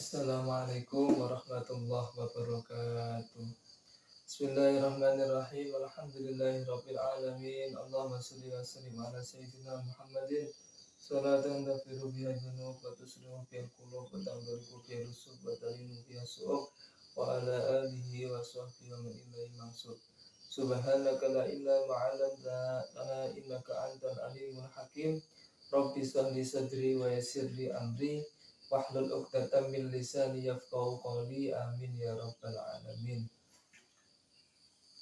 Assalamualaikum warahmatullahi wabarakatuh. Bismillahirrahmanirrahim. Alhamdulillahirabbil alamin. Allahumma shalli wa sallim ala sayyidina Muhammadin. Salatan taghfiru biha dzunub wa tuslihu biha qulub wa tanzilu biha rusub wa talinu biha su'ub wa ala alihi wa sahbihi wa man ilaihi mansub. Subhanaka la ilma 'allamtana innaka antal alimul hakim. Rabbi shrah li sadri wa yassir li amri wahlul 'uqdatam min lisani yafqahu qawli. Amin ya rabbal alamin.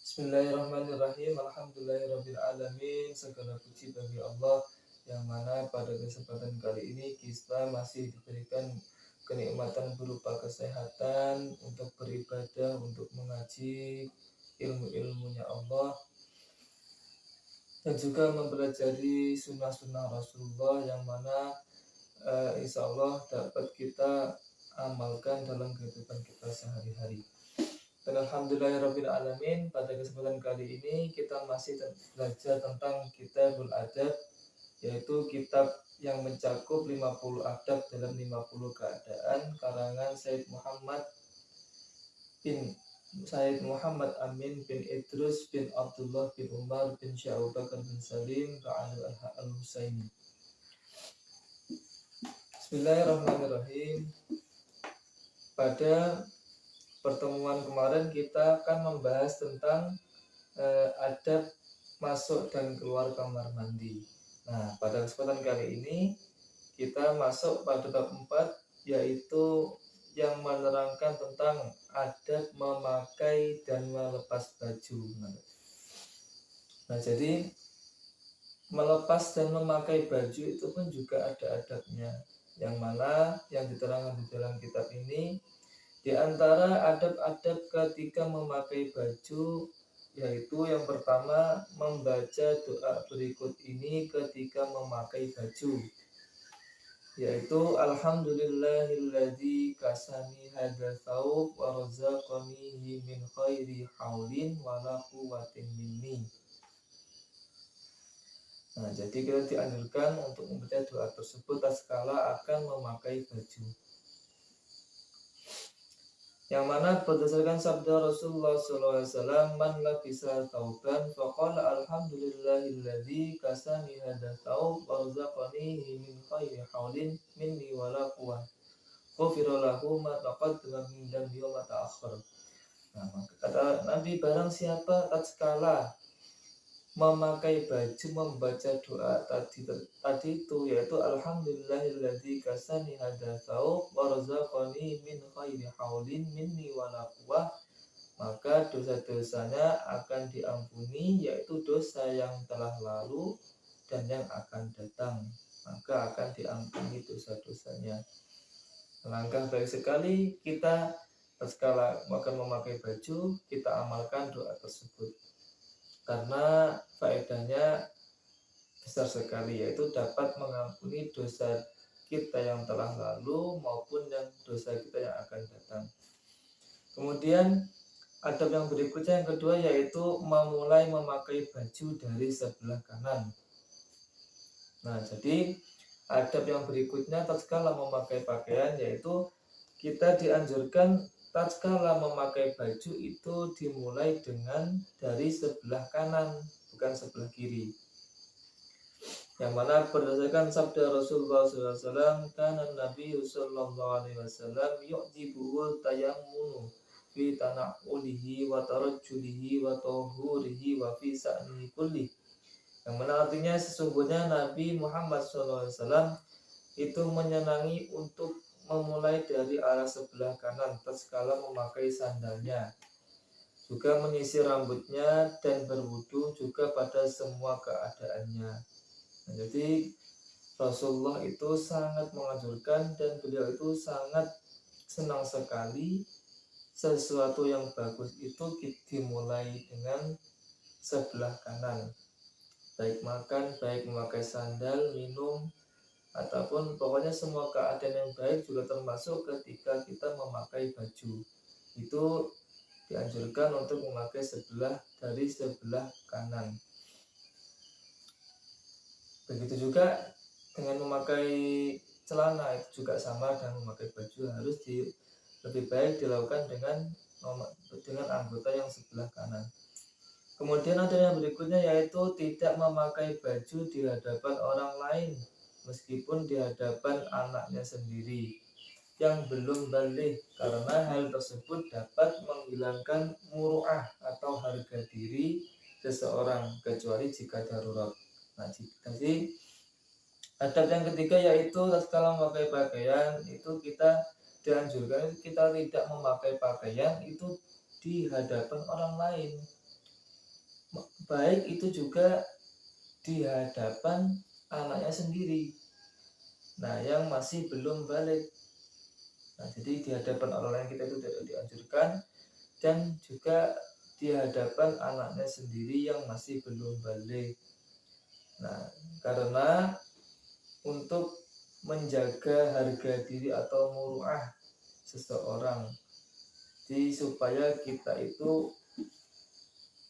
Bismillahirrahmanirrahim. Alhamdulillahirabbil alamin. Segala puji bagi Allah yang mana pada kesempatan kali ini kita masih diberikan kenikmatan berupa kesehatan untuk beribadah, untuk mengaji ilmu-ilmunya Allah, dan juga mempelajari sunnah-sunnah Rasulullah yang mana insya Allah dapat kita amalkan dalam kehidupan kita sehari-hari. Dan alhamdulillahirabbil alamin, pada kesempatan kali ini kita masih belajar tentang Kitabul Adab, yaitu kitab yang mencakup 50 adab dalam 50 keadaan karangan Sayyid Muhammad Amin bin Idrus bin Abdullah bin Umar bin Syekh Abu Bakar bin Salim al-Husaini. Bismillahirrahmanirrahim. Pada pertemuan kemarin kita akan membahas tentang adab masuk dan keluar kamar mandi. Nah, pada kesempatan kali ini kita masuk pada bab 4, yaitu yang menerangkan tentang adab memakai dan melepas baju. Nah, jadi melepas dan memakai baju itu pun juga ada adabnya, yang mana yang diterangkan di dalam kitab ini. Di antara adab-adab ketika memakai baju, yaitu yang pertama membaca doa berikut ini ketika memakai baju, yaitu alhamdulillahilladzi kasani hadza thawb wa razaqanihi min khairi haulin wala quwwatin minni. Nah, jadi kita dianjurkan untuk membaca doa tersebut tatkala akan memakai baju, yang mana berdasarkan sabda Rasulullah SAW, man labisa thawban faqala alhamdulillahilladzi kasani hadza thawb wa razaqanihi min khairi haulin minni wala quwwah ghufira lahu ma taqaddama min dhanbi wa ma ta'akhkhar. Nah, maka kata Nabi, barang siapa tatkala memakai baju membaca doa tadi itu, yaitu alhamdulillahilladzi kasani hadza thawb wa razaqani min khairi haulin minni wala quwwah, maka dosa-dosanya akan diampuni, yaitu dosa yang telah lalu dan yang akan datang, maka akan diampuni dosa-dosanya. Langkah baik sekali kita tatkala akan memakai baju kita amalkan doa tersebut, karena faedahnya besar sekali, yaitu dapat mengampuni dosa kita yang telah lalu maupun yang dosa kita yang akan datang. Kemudian adab yang berikutnya, yang kedua, yaitu memulai memakai baju dari sebelah kanan. Nah, jadi adab yang berikutnya tatkala memakai pakaian, yaitu kita dianjurkan tatkala memakai baju itu dimulai dengan dari sebelah kanan, bukan sebelah kiri. Yang mana berdasarkan sabda Rasulullah SAW, kana Nabi sallallahu alaihi wasallam yu'jibuhu tayammunu fi tana'ulihi wa tarajjulihi wa tahurihi wa fi sa'nihi kulli. Yang mana artinya sesungguhnya Nabi Muhammad SAW itu menyenangi untuk memulai dari arah sebelah kanan tatkala memakai sandalnya, juga menyisir rambutnya dan berwudu juga pada semua keadaannya. Nah, jadi Rasulullah itu sangat menganjurkan dan beliau itu sangat senang sekali sesuatu yang bagus itu dimulai dengan sebelah kanan, baik makan, baik memakai sandal, minum, ataupun pokoknya semua keadaan yang baik, juga termasuk ketika kita memakai baju itu dianjurkan untuk memakai dari sebelah kanan. Begitu juga dengan memakai celana itu juga sama dengan memakai baju, harus lebih baik dilakukan dengan anggota yang sebelah kanan. Kemudian ada yang berikutnya, yaitu tidak memakai baju di hadapan orang lain meskipun di hadapan anaknya sendiri yang belum balik, karena hal tersebut dapat menghilangkan muru'ah atau harga diri seseorang, kecuali jika darurat. Nah, jadi adab yang ketiga yaitu tatkala memakai pakaian itu kita dianjurkan kita tidak memakai pakaian itu di hadapan orang lain, baik itu juga di hadapan anaknya sendiri, nah yang masih belum balik. Nah, jadi di hadapan orang lain kita itu tidak dianjurkan, dan juga di hadapan anaknya sendiri yang masih belum balik. Nah, karena untuk menjaga harga diri atau muru'ah seseorang, jadi supaya kita itu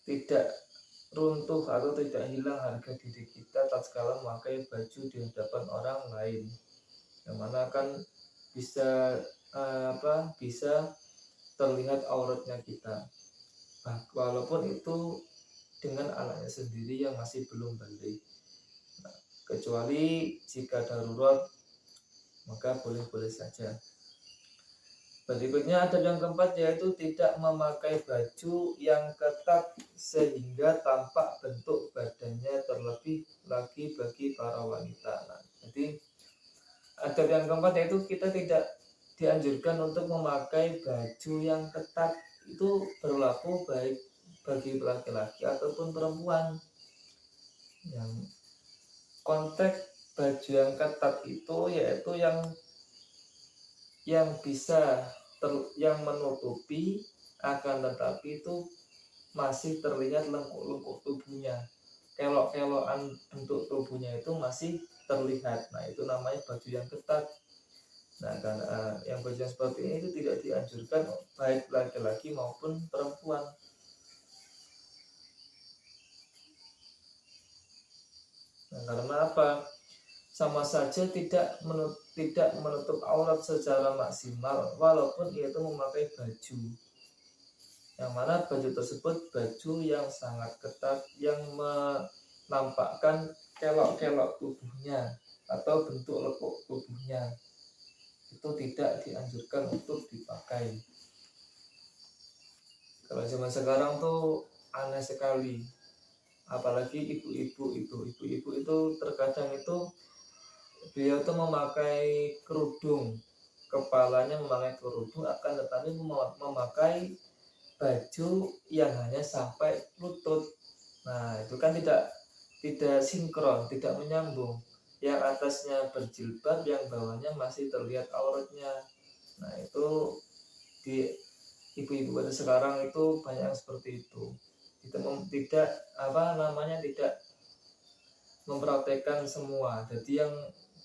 tidak runtuh atau tidak hilang harga diri kita tatkala memakai baju di hadapan orang lain, yang mana akan bisa bisa terlihat auratnya kita, walaupun itu dengan anaknya sendiri yang masih belum balik. Nah, kecuali jika darurat maka boleh-boleh saja. Berikutnya ada yang keempat, yaitu tidak memakai baju yang ketat sehingga tampak bentuk badannya, terlebih lagi bagi para wanita. Nah, jadi ada yang keempat yaitu kita tidak dianjurkan untuk memakai baju yang ketat. Itu berlaku baik bagi laki-laki ataupun perempuan. Yang konteks baju yang ketat itu yaitu yang bisa yang menutupi, akan tetapi itu masih terlihat lengkuk-lengkuk tubuhnya, kelok-kelokan bentuk tubuhnya itu masih terlihat. Nah, itu namanya baju yang ketat. Nah, karena yang baju yang seperti ini itu tidak dianjurkan baik laki-laki maupun perempuan. Nah, karena apa? Sama saja tidak menutup aurat secara maksimal, walaupun ia itu memakai baju, yang mana baju tersebut baju yang sangat ketat, yang menampakkan kelok-kelok tubuhnya atau bentuk lekuk tubuhnya, itu tidak dianjurkan untuk dipakai. Kalau zaman sekarang tuh aneh sekali, apalagi ibu-ibu itu terkadang itu beliau tuh memakai kerudung, kepalanya memakai kerudung, akan tetapi memakai baju yang hanya sampai lutut. Nah, itu kan tidak sinkron, tidak menyambung. Yang atasnya berjilbab, yang bawahnya masih terlihat auratnya. Nah, itu di ibu-ibu pada sekarang itu banyak yang seperti itu. Tidak mempraktekkan semua. Jadi yang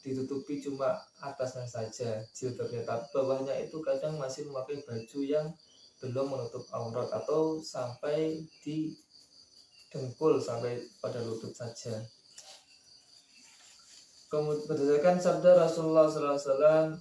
ditutupi cuma atasnya saja, jilbabnya, tapi bawahnya itu kadang masih memakai baju yang belum menutup aurat atau sampai di dengkul, sampai pada lutut saja. Kemudian berdasarkan sabda Rasulullah SAW,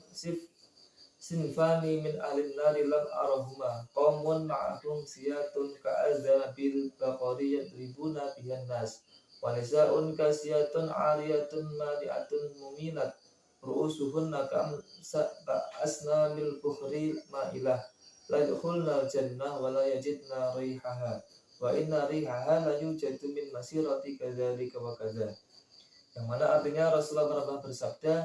sinfani min ahlin nari lam arahuma qaumun ma'ahum siyatun ka'adzabil baqari yadribuna bihan nas wa nisa'un kasiyatun 'ariyatun mali'atun muminat ru'usuhunna ka'asnamil bukhri ma'ilah la yadkhulna jannah wa la yajidna rihaha wa inna rihaha la yujadu min masirati kadzalika wa kadza. Yang mana artinya Rasulullah pernah bersabda,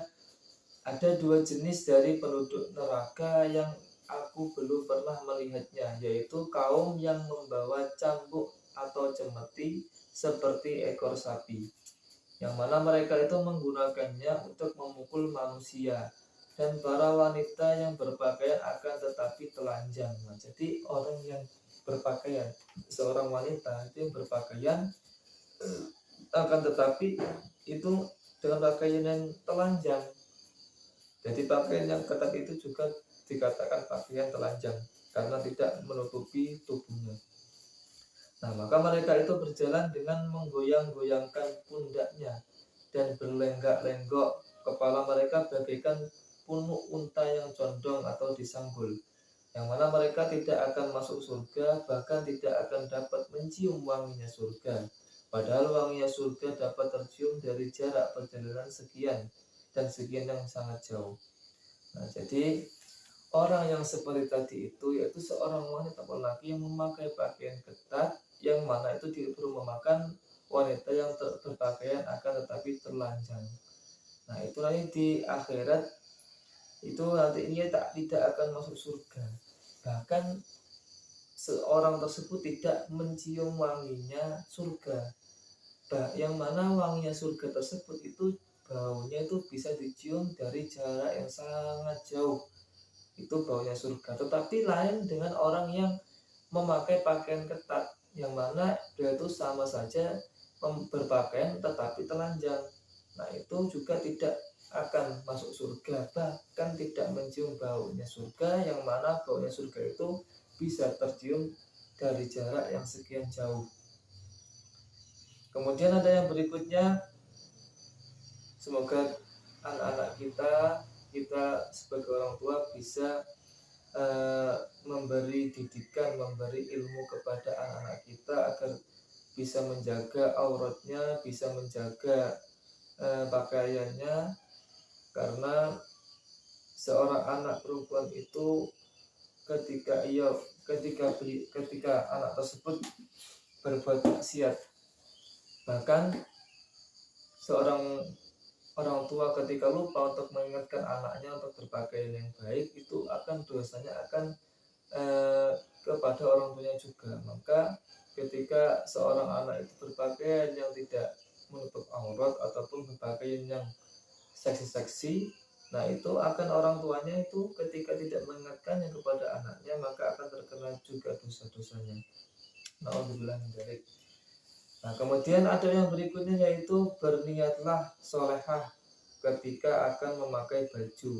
ada dua jenis dari penduduk neraka yang aku belum pernah melihatnya, yaitu kaum yang membawa cambuk atau cemeti seperti ekor sapi, yang mana mereka itu menggunakannya untuk memukul manusia, dan para wanita yang berpakaian akan tetapi telanjang. Nah, jadi orang yang berpakaian, seorang wanita itu yang berpakaian akan tetapi itu dengan pakaian yang telanjang. Jadi pakaian yang ketat itu juga dikatakan pakaian telanjang karena tidak menutupi tubuhnya. Nah, maka mereka itu berjalan dengan menggoyang-goyangkan pundaknya dan berlenggak-lenggok kepala mereka bagaikan punuk unta yang condong atau disanggul, yang mana mereka tidak akan masuk surga, bahkan tidak akan dapat mencium wanginya surga. Padahal wanginya surga dapat tercium dari jarak perjalanan sekian dan sekian yang sangat jauh. Nah, jadi orang yang seperti tadi itu yaitu seorang wanita atau laki yang memakai pakaian ketat, yang mana itu tidak perlu memakan wanita yang berpakaian akan tetapi telanjang. Nah, itu nanti di akhirat itu nanti dia tidak akan masuk surga. Bahkan seorang tersebut tidak mencium wanginya surga. Yang mana wanginya surga tersebut itu baunya itu bisa dicium dari jarak yang sangat jauh. Itu baunya surga. Tetapi lain dengan orang yang memakai pakaian ketat, yang mana dia itu sama saja berpakaian tetapi telanjang. Nah, itu juga tidak akan masuk surga, bahkan tidak mencium baunya surga, yang mana baunya surga itu bisa tercium dari jarak yang sekian jauh. Kemudian ada yang berikutnya, semoga anak-anak kita sebagai orang tua bisa memberi didikan, memberi ilmu kepada anak-anak kita agar bisa menjaga auratnya, bisa menjaga pakaiannya, karena seorang anak perempuan itu ketika anak tersebut berbuat maksiat, bahkan seorang orang tua ketika lupa untuk mengingatkan anaknya untuk berpakaian yang baik, itu akan dosanya akan kepada orang tuanya juga. Maka ketika seorang anak itu berpakaian yang tidak menutup aurat ataupun berpakaian yang seksi-seksi, nah itu akan orang tuanya itu ketika tidak mengingatkannya kepada anaknya, maka akan terkena juga dosa-dosanya. Nauzubillah min dzalik. Nah, kemudian ada yang berikutnya, yaitu berniatlah solehah ketika akan memakai baju.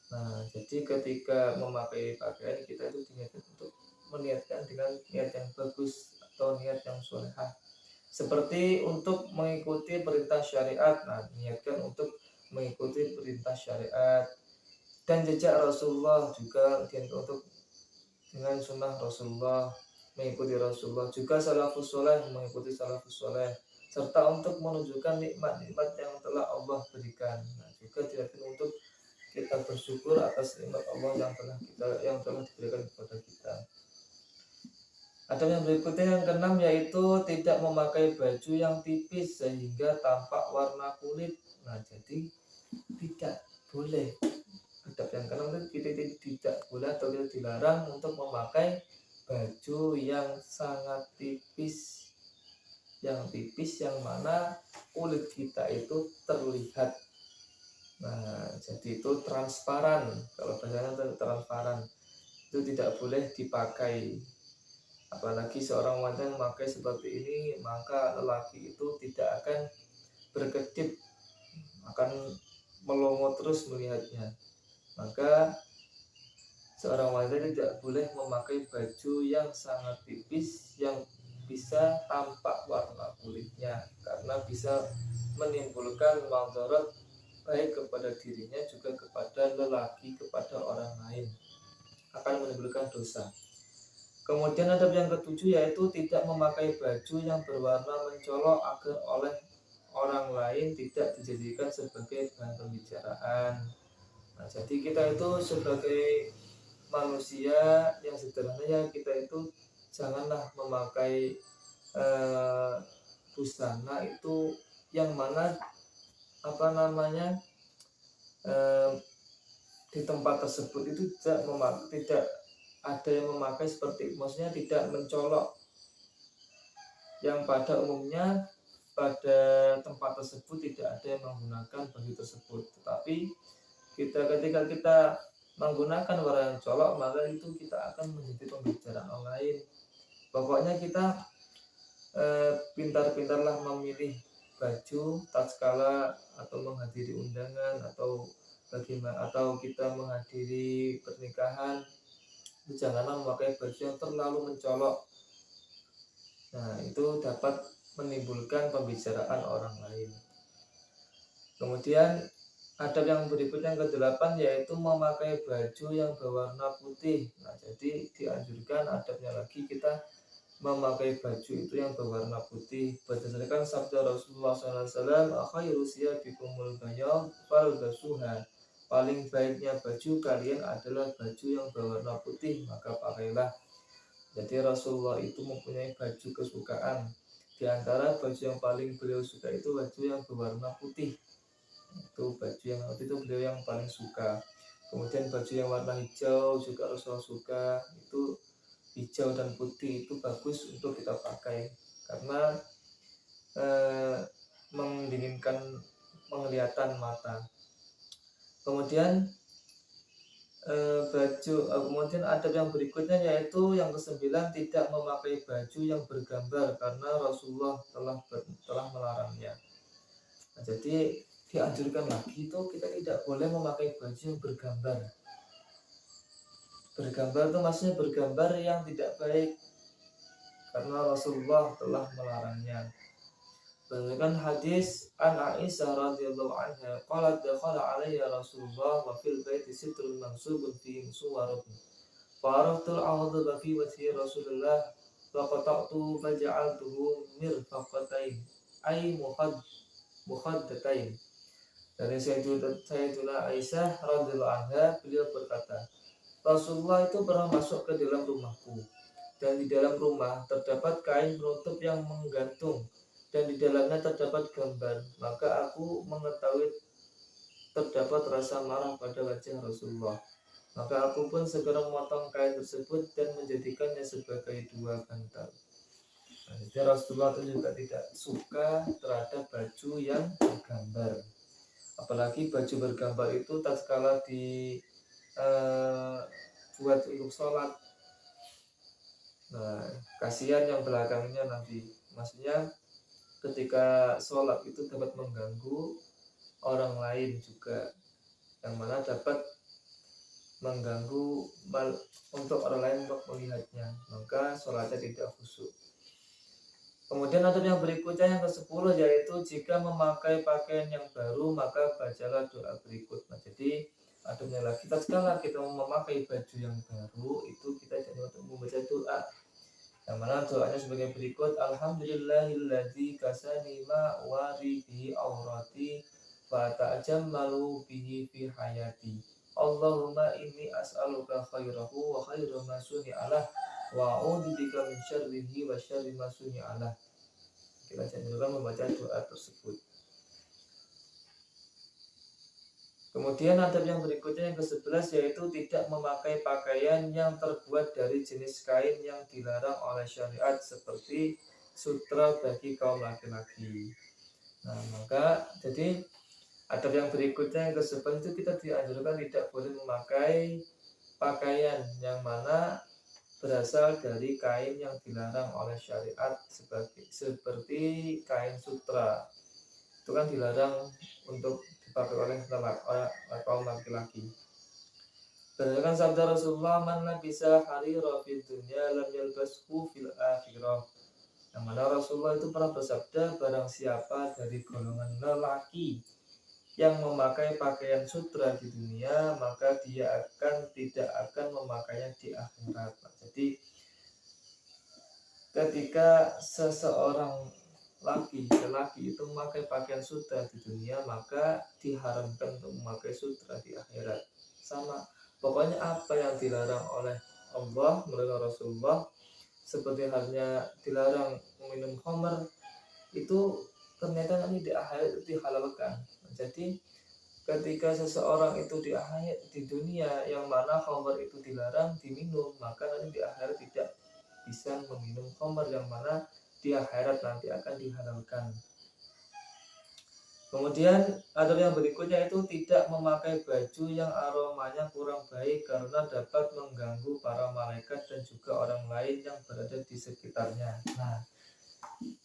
Nah, jadi ketika memakai pakaian kita itu diniatkan untuk meniatkan dengan niat yang bagus atau niat yang solehah. Seperti untuk mengikuti perintah syariat. Nah, niatkan untuk mengikuti perintah syariat dan jejak Rasulullah, juga untuk dengan sunnah Rasulullah, mengikuti Rasulullah, juga salafus soleh, mengikuti salafus soleh, serta untuk menunjukkan nikmat-nikmat yang telah Allah berikan. Nah, juga dilakukan untuk kita bersyukur atas nikmat Allah yang telah diberikan kepada kita. Ada yang berikutnya, yang keenam, yaitu tidak memakai baju yang tipis sehingga tampak warna kulit. Nah, jadi tidak boleh. Adab yang keenam itu kita tidak boleh atau tidak dilarang untuk memakai baju yang sangat tipis, yang mana kulit kita itu terlihat. Nah, jadi itu transparan, kalau bahasanya itu transparan, itu tidak boleh dipakai. Apalagi seorang wanita yang memakai seperti ini, maka lelaki itu tidak akan berkedip, akan melongo terus melihatnya. Maka seorang wanita tidak boleh memakai baju yang sangat tipis yang bisa tampak warna kulitnya, karena bisa menimbulkan madarat baik kepada dirinya juga kepada lelaki, kepada orang lain, akan menimbulkan dosa. Kemudian adab yang ketujuh, yaitu tidak memakai baju yang berwarna mencolok agar oleh orang lain tidak dijadikan sebagai bahan pembicaraan. Nah, jadi kita itu sebagai manusia yang sederhana, kita itu janganlah memakai busana itu yang mana di tempat tersebut itu tidak ada yang memakai seperti, maksudnya tidak mencolok, yang pada umumnya pada tempat tersebut tidak ada yang menggunakan baju tersebut. Tetapi ketika kita menggunakan warna yang colok, maka itu kita akan menjadi pembicaraan orang lain. Pokoknya kita pintar-pintarlah memilih baju tatkala atau menghadiri undangan atau bagaimana, atau kita menghadiri pernikahan, janganlah memakai baju yang terlalu mencolok. Nah, itu dapat menimbulkan pembicaraan orang lain. Kemudian Adab yang berikutnya yang ke-8 yaitu memakai baju yang berwarna putih. Nah, jadi dianjurkan adabnya lagi kita memakai baju itu yang berwarna putih berdasarkan sabda Rasulullah SAW, "Khairu siyabikumul bayyad falbasuha." Paling baiknya baju kalian adalah baju yang berwarna putih, maka pakailah. Jadi Rasulullah itu mempunyai baju kesukaan. Di antara baju yang paling beliau suka itu baju yang berwarna putih. Itu baju yang waktu itu beliau yang paling suka. Kemudian baju yang warna hijau juga Rasulullah suka. Itu hijau dan putih itu bagus untuk kita pakai karena mendinginkan penglihatan mata. Kemudian kemudian adab yang berikutnya yaitu yang ke-9 tidak memakai baju yang bergambar karena Rasulullah telah melarangnya. Nah, jadi dianjurkan lagi itu kita tidak boleh memakai baju yang bergambar. Bergambar itu maksudnya bergambar yang tidak baik karena Rasulullah telah melarangnya. Berdasarkan hadis an Aisyah radhiyallahu anha qalat dakhala alayya Rasulullah wa fil baiti sitrun mansubun fihi suwarun fa'araftu al-'adaba fi wajhi Rasulullah wa qata'tu faja'altuhu mirfaqatain ay mukhaddatain. Dari Sayyidatuna Aisyah radhiyallahu anha, beliau berkata, Rasulullah itu pernah masuk ke dalam rumahku, dan di dalam rumah terdapat kain penutup yang menggantung, dan di dalamnya terdapat gambar. Maka aku mengetahui terdapat rasa marah pada wajah Rasulullah. Maka aku pun segera memotong kain tersebut dan menjadikannya sebagai dua bantal. Nah, jadi Rasulullah itu juga tidak suka terhadap baju yang bergambar. Apalagi baju bergambar itu tatkala buat untuk sholat. Nah, kasihan yang belakangnya nanti. Maksudnya ketika sholat itu dapat mengganggu orang lain juga, yang mana dapat mengganggu untuk orang lain untuk melihatnya, maka sholatnya tidak khusyuk. Kemudian adab yang berikutnya yang ke-10 yaitu jika memakai pakaian yang baru maka bacalah doa berikut. Nah, jadi adabnya lagi tatkala kita memakai baju yang baru itu kita jangan untuk membaca doa. Yang mana doanya sebagai berikut: Alhamdulillahilladzi kasani ma wari bihi aurati fa ta'jammalu bihi fi hayati. Allahumma inni as'aluka khairahu wa khairu ma suni'alah wa a'udzubika min syarrihi wa syarri ma suni'alah. Kita jangan membaca doa tersebut. Kemudian adab yang berikutnya yang ke-11 yaitu tidak memakai pakaian yang terbuat dari jenis kain yang dilarang oleh syariat seperti sutra bagi kaum laki-laki. Nah, maka jadi adab yang berikutnya yang ke-11 itu kita dianjurkan tidak boleh memakai pakaian yang mana berasal dari kain yang dilarang oleh syariat seperti kain sutra. Itu kan dilarang untuk dipakai oleh kaum laki-laki. Berdasarkan sabda Rasulullah, "Man labisa harira fid dunya lam yalbashu fil akhirah." Yang mana Rasulullah itu pernah bersabda, barang siapa dari golongan lelaki yang memakai pakaian sutra di dunia, maka dia tidak akan memakainya di akhirat. Jadi ketika seseorang lelaki itu memakai pakaian sutra di dunia, maka diharamkan untuk memakai sutra di akhirat. Sama, pokoknya apa yang dilarang oleh Allah melalui Rasulullah, seperti halnya dilarang meminum khamr, itu ternyata nanti di akhirat itu dihalalkan. Jadi ketika seseorang itu di dunia yang mana khamr itu dilarang diminum, maka nanti di akhirat tidak bisa meminum khamr yang mana di akhirat nanti akan dihalalkan. Kemudian adab yang berikutnya itu tidak memakai baju yang aromanya kurang baik karena dapat mengganggu para malaikat dan juga orang lain yang berada di sekitarnya. Nah,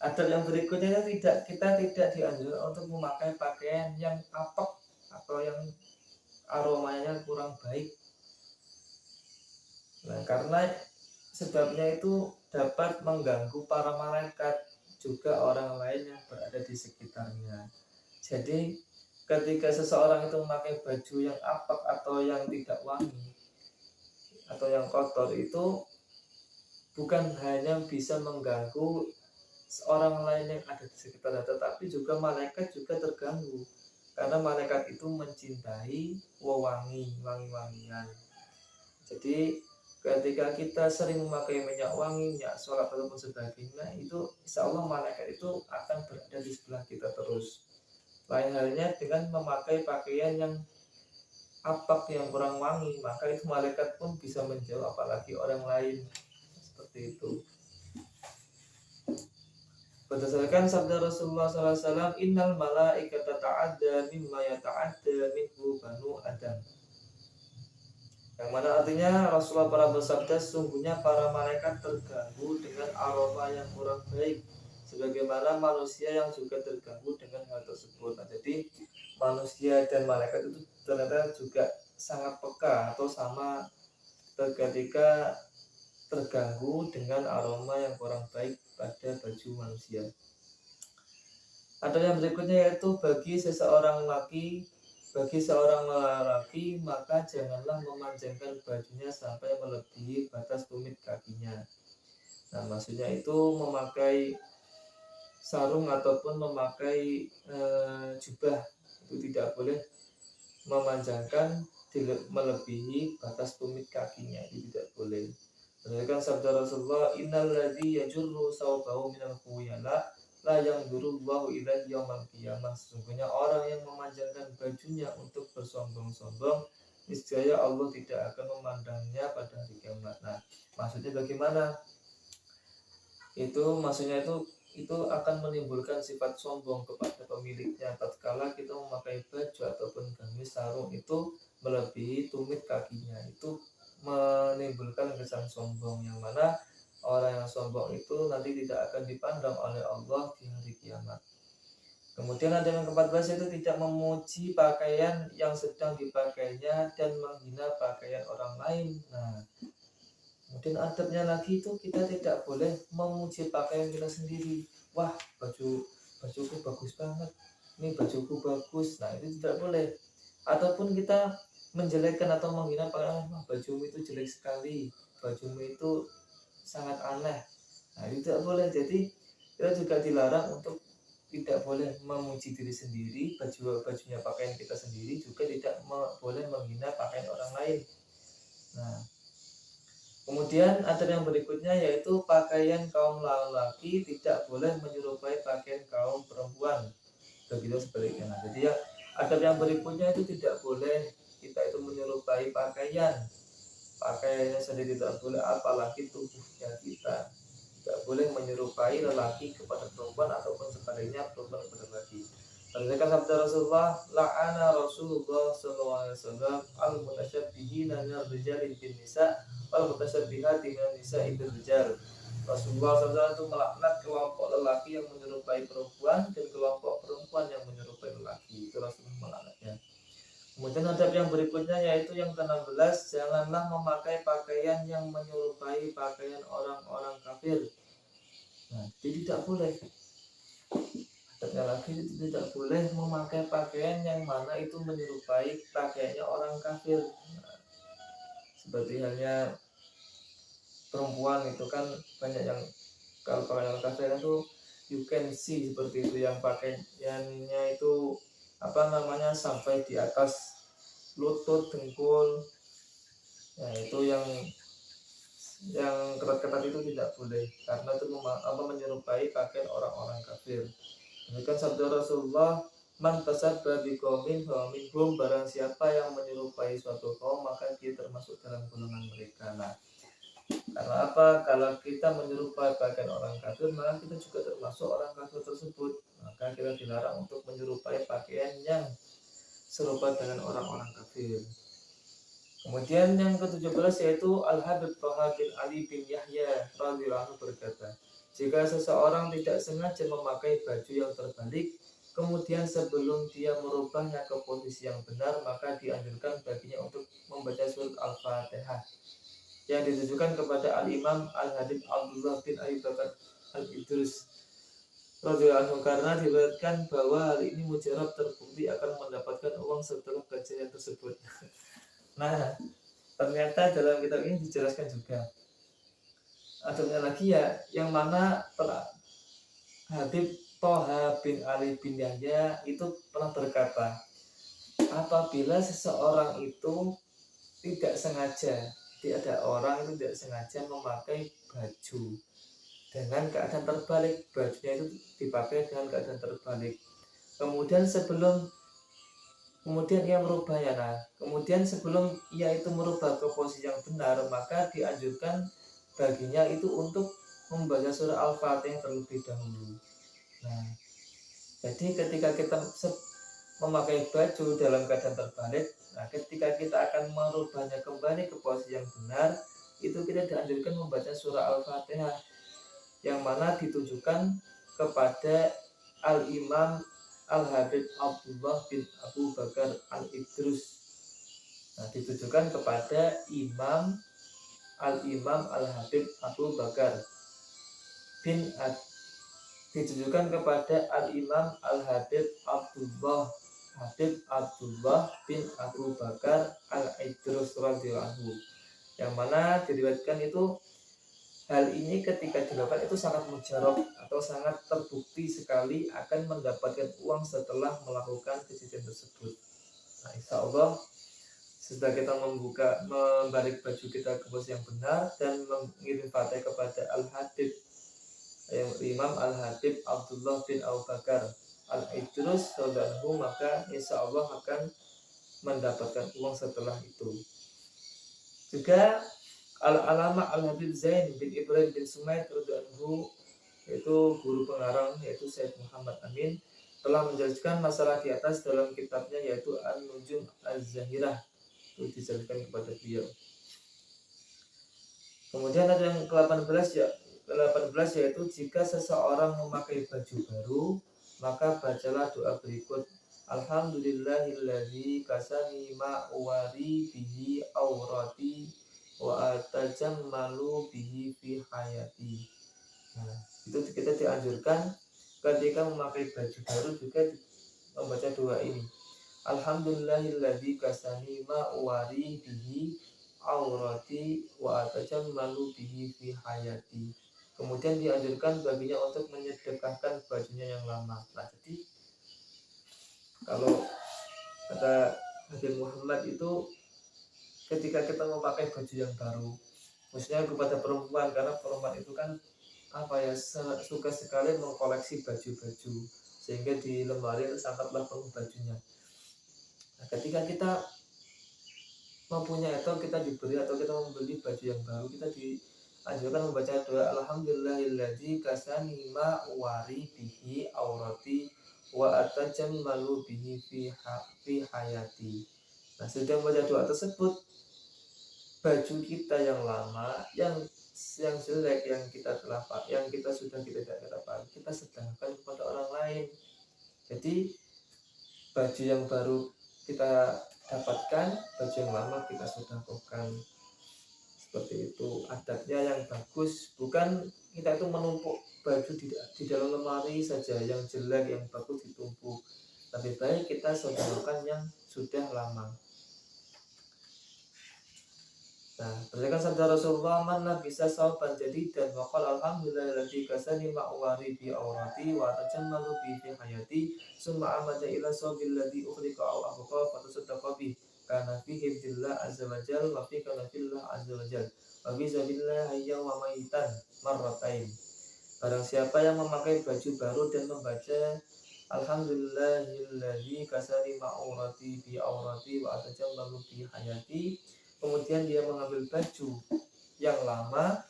adab yang berikutnya kita tidak dianjurkan untuk memakai pakaian yang apek atau yang aromanya kurang baik. Nah, karena sebabnya itu dapat mengganggu para malaikat juga orang lain yang berada di sekitarnya. Jadi ketika seseorang itu memakai baju yang apek atau yang tidak wangi atau yang kotor itu bukan hanya bisa mengganggu orang lain yang ada di sekitarnya, tetapi juga malaikat juga terganggu karena malaikat itu mencintai wangi-wangian. Jadi ketika kita sering memakai minyak wangi, minyak sholat ataupun sebagainya, itu insya Allah malaikat itu akan berada di sebelah kita terus. Lain halnya dengan memakai pakaian yang apek yang kurang wangi, maka itu malaikat pun bisa menjauh, apalagi orang lain. Seperti itu. Berdasarkan sabda Rasulullah SAW, innal malaikata ta'adda mimma yata'adda minhu banu Adam. Yang mana artinya Rasulullah pernah bersabda, sesungguhnya para malaikat terganggu dengan aroma yang kurang baik, sebagaimana manusia yang juga terganggu dengan hal tersebut. Nah, jadi manusia dan malaikat itu ternyata juga sangat peka atau sama ketika terganggu dengan aroma yang kurang baik pada baju manusia. Ada yang berikutnya yaitu bagi seorang lelaki maka janganlah memanjangkan bajunya sampai melebihi batas tumit kakinya. Nah, maksudnya itu memakai sarung ataupun memakai jubah itu tidak boleh memanjangkan melebihi batas tumit kakinya, itu tidak boleh. Berdasarkan sabda Rasulullah, innal ladzi yajurru sawbahu minal khuyala la yanzurullahu ilaihi yaumal qiyamah. Sesungguhnya orang yang memanjangkan bajunya untuk bersombong-sombong, niscaya Allah tidak akan memandangnya pada hari kiamat. Nah, maksudnya bagaimana? Maksudnya itu akan menimbulkan sifat sombong kepada pemiliknya tatkala kita memakai baju ataupun gamis sarung itu melebihi tumit kakinya, itu menimbulkan kesan sombong, yang mana orang yang sombong itu nanti tidak akan dipandang oleh Allah di hari kiamat. Kemudian ada yang ke-14 yaitu tidak memuji pakaian yang sedang dipakainya dan menghina pakaian orang lain. Nah, kemudian adabnya lagi itu kita tidak boleh memuji pakaian kita sendiri. Wah, bajuku bagus banget, ini bajuku bagus. Nah, itu tidak boleh. Ataupun kita menjelekkan atau menghina pakaian, bajumu itu jelek sekali, bajumu itu sangat aneh. Nah, itu tidak boleh. Jadi kita juga dilarang untuk tidak boleh memuji diri sendiri, bajunya pakaian kita sendiri, juga tidak boleh menghina pakaian orang lain. Nah, kemudian ada yang berikutnya yaitu pakaian kaum laki tidak boleh menyerupai pakaian kaum perempuan. Begitu sebaliknya. Nah, jadi ada yang berikutnya itu tidak boleh kita itu menyerupai pakaiannya sendiri tidak boleh, apalagi tubuhnya kita tidak boleh menyerupai lelaki kepada perempuan ataupun sebaliknya perempuan kepada lelaki. Berdasarkan sabda Rasulullah, la'ana Rasulullah SAW al-mutasyabihina minal rijali bin nisa wal mutasyabihati minal nisa bil rijal. Rasulullah SAW itu melaknat kelompok lelaki yang menyerupai perempuan dan kelompok perempuan yang menyerupai lelaki. Itu Rasulullah melaknatnya. Kemudian adab yang berikutnya yaitu yang ke-16, janganlah memakai pakaian yang menyerupai pakaian orang-orang kafir. Nah, jadi tidak boleh. Adabnya lagi itu tidak boleh memakai pakaian yang mana itu menyerupai pakaiannya orang kafir. Nah, seperti halnya perempuan itu kan banyak yang kalau pakaian orang kafir itu you can see seperti itu, yang pakaiannya itu sampai di atas lutut, dengkul. Nah, itu yang ketat-ketat itu tidak boleh karena itu menyerupai pakaian orang-orang kafir. Demikian sabda Rasulullah, man tasabba biqaumin fa minhum, barang siapa yang menyerupai suatu kaum maka dia termasuk dalam golongan mereka. Nah, karena apa? Kalau kita menyerupai pakaian orang kafir, maka kita juga termasuk orang kafir tersebut. Maka kita dilarang untuk menyerupai pakaian yang serupa dengan orang-orang kafir. Kemudian yang ke-17 yaitu Al-Habib Thaha bin Ali bin Yahya radhiyallahu anhu berkata, jika seseorang tidak sengaja memakai baju yang terbalik, kemudian sebelum dia merubahnya ke posisi yang benar, maka dianjurkan baginya untuk membaca surat Al-Fatihah yang ditujukan kepada Al-Imam Al-Habib Abdullah bin Abi Bakar Al-Idrus. radhiyallahu anhu, karena diriwayatkan bahwa hal ini mujarab terbukti akan mendapatkan uang setelah kajian tersebut. Nah, ternyata dalam kitab ini dijelaskan juga. Adanya lagi ya, yang mana Habib Toha bin Ali bin Yahya itu pernah berkata, apabila seseorang itu tidak sengaja, ada orang itu tidak sengaja memakai baju dengan keadaan terbalik, bajunya itu dipakai dengan keadaan terbalik. Kemudian ia merubahnya. Nah, kemudian sebelum ia itu merubah ke posisi yang benar, maka dianjurkan baginya itu untuk membaca surah Al-Fatihah terlebih dahulu. Nah, jadi ketika kita memakai baju dalam keadaan terbalik, nah ketika kita akan merubahnya kembali ke posisi yang benar, itu kita dianjurkan membaca surah Al-Fatihah, yang mana ditujukan kepada Al-Imam Al-Habib Abdullah bin Abu Bakar Al-Idrus. Nah, ditujukan kepada Al-Imam Al-Habib Abu Bakar bin ditujukan kepada Al-Imam Al-Habib Abdullah bin Abu Bakar Al-Idrus radhiyallahu anhu, yang mana diriwayatkan itu hal ini ketika dilakukan itu sangat mujarab atau sangat terbukti sekali akan mendapatkan uang setelah melakukan kejadian tersebut. Nah, insya Allah setelah kita membalik baju kita ke posisi yang benar dan mengirim fatihah kepada Al-Habib Imam Al-Habib Abdullah bin Abu Bakar Al-Idrus radhiyallahu, maka insya Allah akan mendapatkan uang setelah itu. Juga Al-Alama Al-Habib Zain bin Ibrahim bin Sumaid radhiyallahu, yaitu guru pengarang yaitu Syekh Muhammad Amin, telah menjelaskan masalah di atas dalam kitabnya yaitu An-Nujum Az-Zahirah, itu dijelaskan kepada beliau. Kemudian ada yang ke-18 yaitu jika seseorang memakai baju baru, maka bacalah doa berikut: Alhamdulillahilladzi kasani ma'wari bihi aurati wa atajammalu bihi fi hayati. Nah, itu kita dianjurkan ketika memakai baju baru juga membaca doa ini. Alhamdulillahilladzi kasani ma'wari bihi aurati wa atajammalu bihi fi hayati. Kemudian dianjurkan baginya untuk menyedekahkan bajunya yang lama. Nah, jadi kalau kata Habib Muhammad itu ketika kita memakai baju yang baru, khususnya kepada perempuan, karena perempuan itu kan suka sekali mengkoleksi baju-baju, sehingga di lemari sangatlah penuh bajunya. Nah, ketika kita mempunyai atau kita diberi atau kita membeli baju yang baru, kita dianjurkan membaca doa Alhamdulillahilladzi kasani ma wari bihi aurati wa atajammalu bihi fi hayati. Nah, sudah membaca doa tersebut, baju kita yang lama, yang jelek, yang kita sudah tidak pakai, kita sedangkan kepada orang lain. Jadi baju yang baru kita dapatkan, baju yang lama kita sedekahkan. Seperti itu adabnya yang bagus, bukan kita itu menumpuk baju di dalam lemari saja, yang jelek yang bagus ditumpuk. Lebih baik kita sedekahkan yang sudah lama. Nah, berdasarkan sabda Rasulullah, man labisa sauban jadidan wa qala alhamdulillahilladzi kasani ma'wari bi aurati wa tajammalu bi fi hayati summa amada ila saubil ladzi ukhriqa aw abqa fa tasaddaqa bi kana fi hifdillah azza wa jal wa fi kana fillah azza wa jal wa bi zabillah hayya wa maitan marratain. Barang siapa yang memakai baju baru dan membaca alhamdulillahilladzi kasani ma'wari bi aurati wa tajammalu bi hayati, kemudian dia mengambil baju yang lama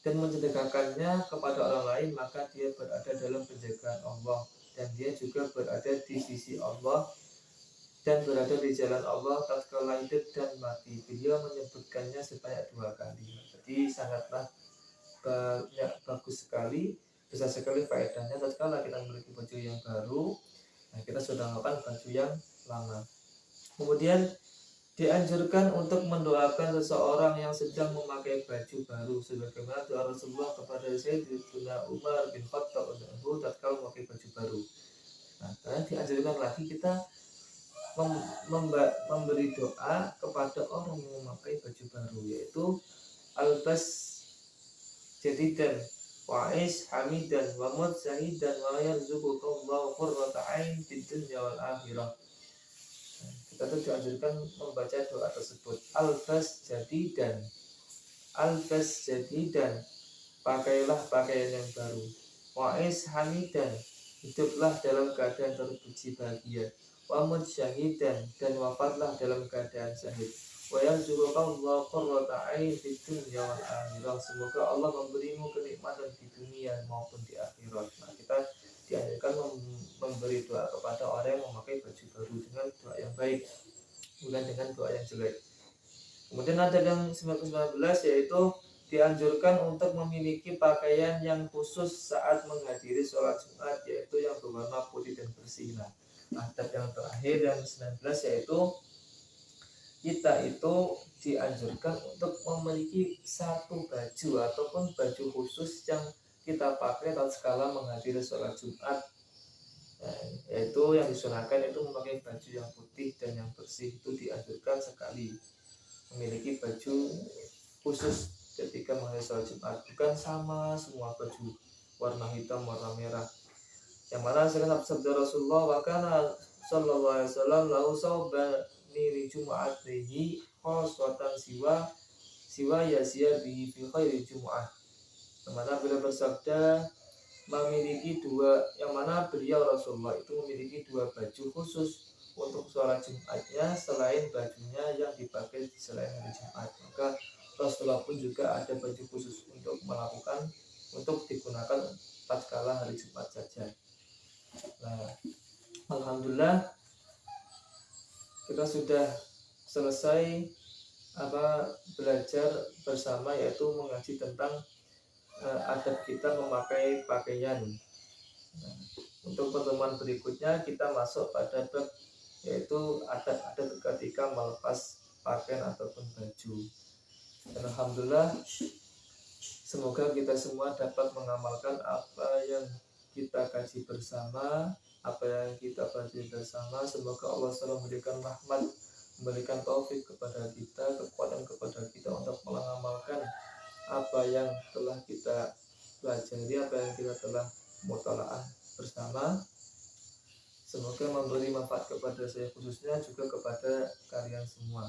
dan mensedekahkannya kepada orang lain, maka dia berada dalam penjagaan Allah dan dia juga berada di sisi Allah dan berada di jalan Allah tatkala hidup dan mati. Beliau menyebutkannya sebanyak 2 kali. Jadi sangatlah bagus sekali, besar sekali faedahnya tatkala kita memiliki baju yang baru, nah kita sudah melakukan baju yang lama. Kemudian Dianjurkan untuk mendoakan seseorang yang sedang memakai baju baru sebagaimana doa Rasulullah kepada Sayyidina Umar bin Khattab tatkala memakai baju baru. Nah, dan dianjurkan lagi kita memberi doa kepada orang yang memakai baju baru, yaitu albas jadidan wa'is hamidan wa mut syahidan wa yarzuqukallahu qurrata ain fid dunya wal akhirah. Kita tuh dianjurkan membaca doa tersebut. Albas jadidan, pakailah pakaian yang baru. Wa'is hamidan, hiduplah dalam keadaan terpuji bahagia. Wamut syahidan, dan wafatlah dalam keadaan syahid. Wa yarzuqukallahu qurrata ain fid dunya wal akhirah. Semoga Allah memberimu kenikmatan di dunia maupun di akhirat. Nah, kita dianjurkan memberi doa kepada orang yang memakai baju baru dengan doa yang baik, bukan dengan doa yang jelek. Kemudian ada yang 19, yaitu dianjurkan untuk memiliki pakaian yang khusus saat menghadiri sholat Jumat, yaitu yang berwarna putih dan bersih. Nah, adab yang terakhir yang 19, yaitu kita itu dianjurkan untuk memiliki satu baju ataupun baju khusus yang kita pakai tatkala menghadiri sholat Jumat. Nah, yaitu yang disunahkan itu memakai baju yang putih dan yang bersih. Itu dianjurkan sekali memiliki baju khusus ketika menghadiri sholat Jumat, bukan sama semua baju warna hitam, warna merah. Yang mana sabda Rasulullah, wa kana sallallahu alaihi wasallam lahu saubani li jumu'atihi khoswatan siwa yasiyar bihi fi khairi jumu'ah. Yang mana beliau bersabda memiliki dua, yang mana beliau Rasulullah itu memiliki dua baju khusus untuk sholat Jumatnya selain bajunya yang dipakai selain hari Jumat. Maka Rasulullah pun juga ada baju khusus untuk digunakan tatkala hari Jumat saja. Nah, alhamdulillah kita sudah selesai belajar bersama, yaitu mengaji tentang adab kita memakai pakaian. Nah, untuk pertemuan berikutnya kita masuk pada bab, yaitu adab ketika melepas pakaian ataupun baju. Dan alhamdulillah semoga kita semua dapat mengamalkan apa yang kita kaji bersama, apa yang kita pelajari bersama. Semoga Allah selalu memberikan rahmat, memberikan taufik kepada kita, kekuatan kepada kita untuk mengamalkan apa yang telah kita pelajari, apa yang kita telah mutalaah bersama. Semoga memberi manfaat kepada saya khususnya, juga kepada kalian semua.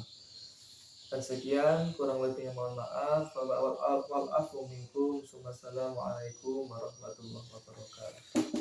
Dan sekian, kurang lebihnya mohon maaf. Wal afu minkum. Wassalamualaikum warahmatullahi wabarakatuh.